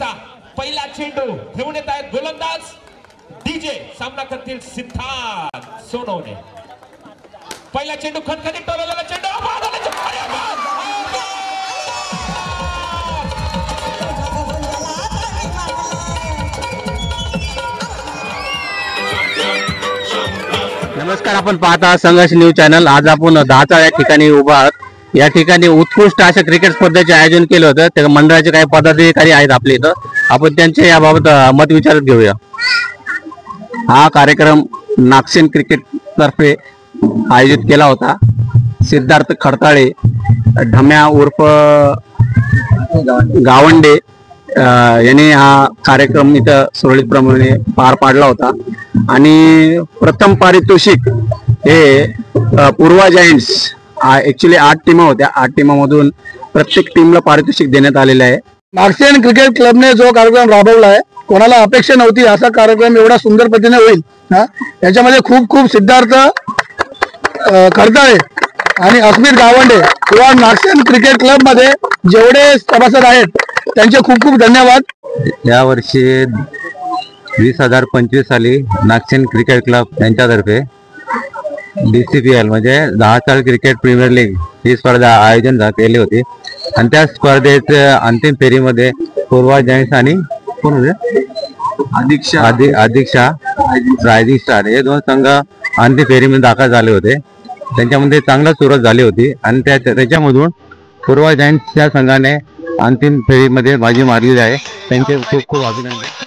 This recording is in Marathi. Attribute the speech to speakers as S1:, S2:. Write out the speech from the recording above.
S1: जायंट्सचा पहिला चेंडू घेऊन येत आहेत गोलंदाज डीजे. सामना करतील सिद्धार्थ सोनवणे. पहिला चेंडू खणखणीत टोलवलेला चेंडू
S2: नमस्कार, आपण पाहता संघर्ष न्यूज चॅनल. आज आपण दहाचा या ठिकाणी उभा आहात. या ठिकाणी उत्कृष्ट अशा क्रिकेट स्पर्धेचे आयोजन केलं होतं. त्या मंडळाचे काही पदाधिकारी आहेत आपल्या इथं. आपण त्यांचे याबाबत मत विचारत घेऊया. हा कार्यक्रम नागसेन क्रिकेट तर्फे आयोजित केला होता. सिद्धार्थ खडताळे ढम्या उर्फ गावंडे यांनी हा कार्यक्रम इथं सुरळीतप्रमाणे पार पाडला होता. आणि प्रथम पारितोषिक हे पूर्वा जायंट्स, ऍक्च्युली 8 टीमा होत्या. 8 टीमामधून प्रत्येक टीमला पारितोषिक देण्यात आलेलं आहे.
S3: नागसेन क्रिकेट क्लबने जो कार्यक्रम राबवला आहे, कोणाला अपेक्षा नव्हती असा कार्यक्रम एवढा सुंदर पद्धतीने होईल. याच्यामध्ये खूप खूप सिद्धार्थ खडताळे आणि अस्मित गावंडे किंवा नागसेन क्रिकेट क्लब मध्ये जेवढे सभासद आहेत त्यांचे खूप खूप धन्यवाद.
S2: यावर्षी 2025 साली नागसेन क्रिकेट क्लब यांच्यातर्फे DCPL म्हणजे 10 साल क्रिकेट प्रीमियर लीग ही स्पर्धा आयोजन केली होती. आणि त्या स्पर्धेच्या अंतिम फेरीमध्ये पूर्वा जायंट्स आणि कोण होते अधिक्षा रायझिंग स्टार हे 2 संघ अंतिम फेरीमध्ये दाखल झाले होते. त्यांच्यामध्ये चांगला सुरुवात झाली होती आणि त्याच्यामधून पूर्वा जायंट्स या संघाने अंतिम फेरीमध्ये बाजी मारलेली आहे. त्यांचे खूप खूप अभिनंदन.